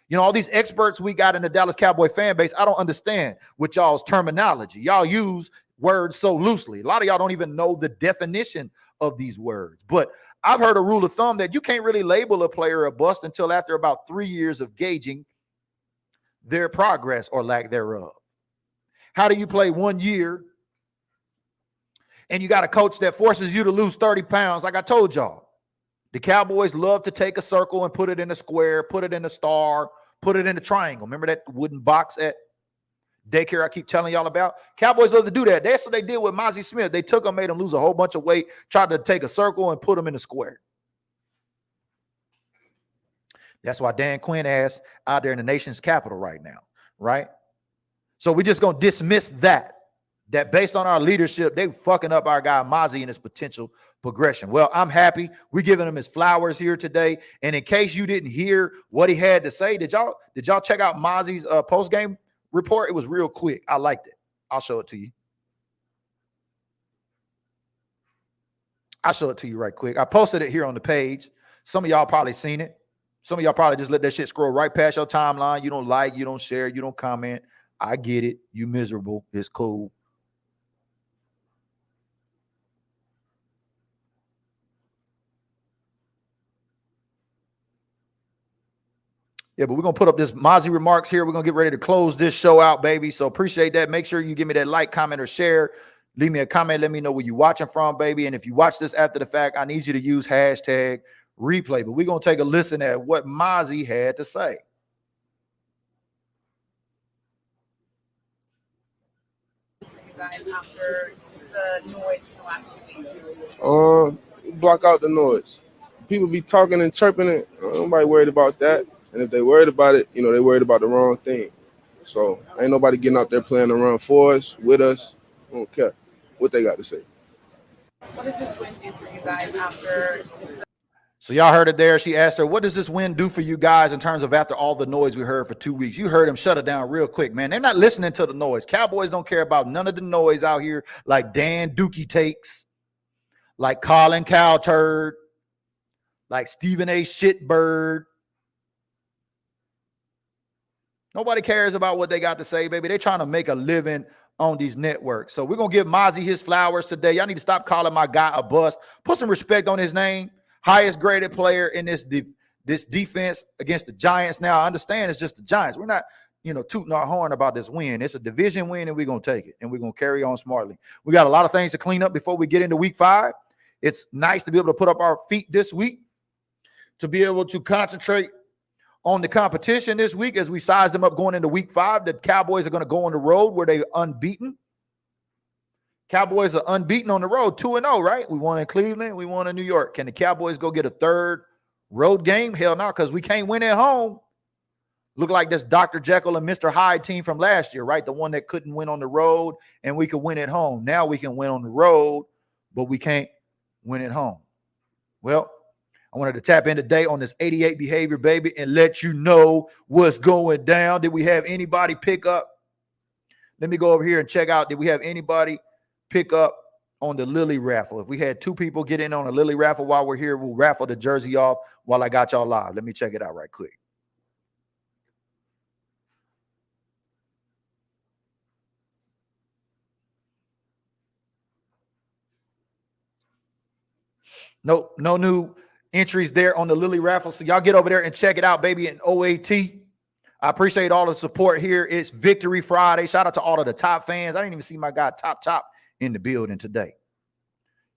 You know, all these experts we got in the Dallas Cowboy fan base, I don't understand with y'all's terminology. Y'all use words so loosely. A lot of y'all don't even know the definition of these words. But I've heard a rule of thumb that you can't really label a player a bust until after about 3 years of gauging their progress or lack thereof. How do you play 1 year and you got a coach that forces you to lose 30 pounds? Like I told y'all, the Cowboys love to take a circle and put it in a square, put it in a star, put it in a triangle. Remember that wooden box at daycare I keep telling y'all about? Cowboys love to do that. That's what they did with Mozzie Smith. They took him, made him lose a whole bunch of weight, tried to take a circle and put him in a square. That's why Dan Quinn ass out there in the nation's capital right now, right? So we're just going to dismiss that based on our leadership, they fucking up our guy Mozzie and his potential progression. Well, I'm happy. We're giving him his flowers here today. And in case you didn't hear what he had to say, did y'all check out Mozzie's post-game report? It was real quick. I liked it. I'll show it to you. I'll show it to you right quick. I posted it here on the page. Some of y'all probably seen it. Some of y'all probably just let that shit scroll right past your timeline. You don't like, you don't share, you don't comment. I get it. You miserable. It's cool. Yeah, but we're going to put up this Mozzie remarks here. We're going to get ready to close this show out, baby. So appreciate that. Make sure you give me that like, comment, or share. Leave me a comment. Let me know where you're watching from, baby. And if you watch this after the fact, I need you to use hashtag replay. But we're going to take a listen at what Mozzie had to say. You guys after the noise from the last 2 weeks? Block out the noise. People be talking and chirping it. Nobody worried about that. And if they worried about it, they worried about the wrong thing. So ain't nobody getting out there playing around for us, with us. I don't care what they got to say. What does this win do for you guys after? So y'all heard it there. She asked her, what does this win do for you guys in terms of after all the noise we heard for 2 weeks? You heard him shut it down real quick, man. They're not listening to the noise. Cowboys don't care about none of the noise out here like Dan Dookie Takes, like Colin Cowturd, like Stephen A. Shitbird. Nobody cares about what they got to say, baby. They're trying to make a living on these networks. So we're going to give Mozzie his flowers today. Y'all need to stop calling my guy a bust. Put some respect on his name. Highest graded player in this defense against the Giants. Now, I understand it's just the Giants. We're not, tooting our horn about this win. It's a division win, and we're going to take it, and we're going to carry on smartly. We got a lot of things to clean up before we get into week 5. It's nice to be able to put up our feet this week, to be able to concentrate on the competition this week as we size them up going into week 5. The Cowboys are going to go on the road where they're unbeaten. Cowboys are unbeaten on the road, 2-0, right? We won in Cleveland. We won in New York. Can the Cowboys go get a third road game? Hell no, because we can't win at home. Look like this Dr. Jekyll and Mr. Hyde team from last year, right? The one that couldn't win on the road and we could win at home. Now we can win on the road, but we can't win at home. Well, I wanted to tap in today on this 88 behavior, baby, and let you know what's going down. Did we have anybody pick up? Let me go over here and check out. Did we have anybody pick up on the Lily raffle? If we had 2 people get in on a Lily raffle while we're here, we'll raffle the jersey off while I got y'all live. Let me check it out right quick. Nope, no new entries there on the Lily raffle. So y'all get over there and check it out, baby, in OAT. I appreciate all the support here. It's Victory Friday. Shout out to all of the top fans. I didn't even see my guy Top in the building today.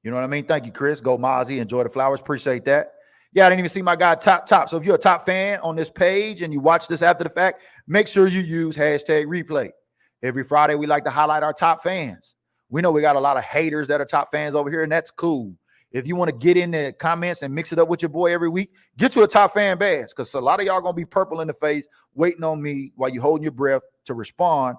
You know what I mean? Thank you, Chris. Go Mozzie. Enjoy the flowers. Appreciate that. Yeah, I didn't even see my guy Top. So if you're a top fan on this page and you watch this after the fact, make sure you use hashtag replay. Every Friday, we like to highlight our top fans. We know we got a lot of haters that are top fans over here, and that's cool. If you want to get in the comments and mix it up with your boy every week, get you a top fan badge, because a lot of y'all going to be purple in the face waiting on me while you holding your breath to respond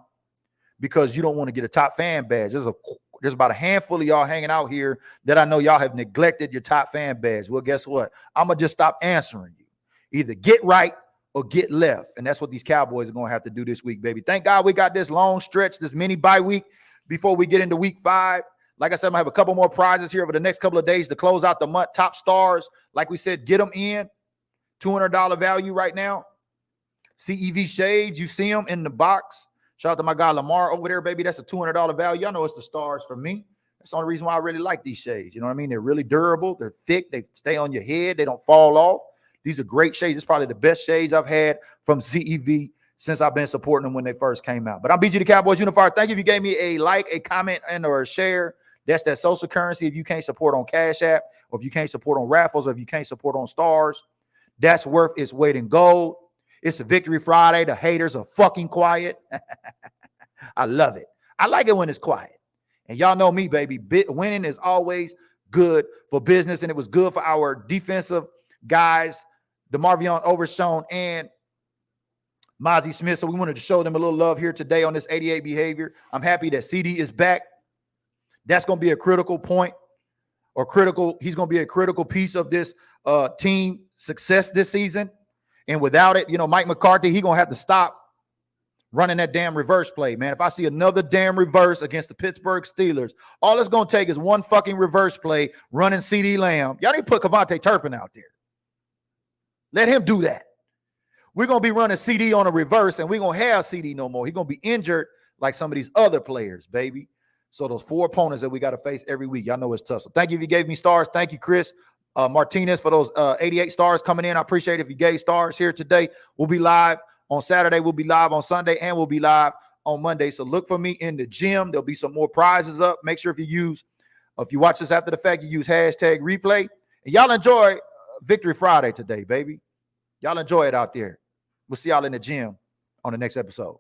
because you don't want to get a top fan badge. There's about a handful of y'all hanging out here that I know y'all have neglected your top fan badge. Well, guess what? I'm going to just stop answering you. Either get right or get left, and that's what these Cowboys are going to have to do this week, baby. Thank God we got this long stretch, this mini bye week before we get into week 5. Like I said, I'm going to have a couple more prizes here over the next couple of days to close out the month. Top stars, like we said, get them in. $200 value right now. CEV Shades, you see them in the box. Shout out to my guy Lamar over there, baby. That's a $200 value. Y'all know it's the stars for me. That's the only reason why I really like these shades. You know what I mean? They're really durable. They're thick. They stay on your head. They don't fall off. These are great shades. It's probably the best shades I've had from CEV since I've been supporting them when they first came out. But I'm BG the Cowboys Unifier. Thank you if you gave me a like, a comment, and or a share. That's that social currency. If you can't support on Cash App, or if you can't support on raffles, or if you can't support on stars, that's worth its weight in gold. It's a Victory Friday. The haters are fucking quiet. I love it. I like it when it's quiet. And y'all know me, baby. Winning is always good for business, and it was good for our defensive guys, DeMarvion Overshown and Mozzie Smith. So we wanted to show them a little love here today on this 88 behavior. I'm happy that CD is back. That's going to be a critical point or he's going to be a critical piece of this team success this season. And without it, Mike McCarthy, he's going to have to stop running that damn reverse play, man. If I see another damn reverse against the Pittsburgh Steelers, all it's going to take is one fucking reverse play running CD Lamb. Y'all need to put Kevontae Turpin out there. Let him do that. We're going to be running CD on a reverse, and we're going to have CD no more. He's going to be injured like some of these other players, baby. So those 4 opponents that we got to face every week, y'all know it's tough. So thank you if you gave me stars. Thank you, Chris Martinez, for those 88 stars coming in. I appreciate it if you gave stars here today. We'll be live on Saturday. We'll be live on Sunday, and we'll be live on Monday. So look for me in the gym. There'll be some more prizes up. Make sure if you watch this after the fact, you use hashtag replay. And y'all enjoy Victory Friday today, baby. Y'all enjoy it out there. We'll see y'all in the gym on the next episode.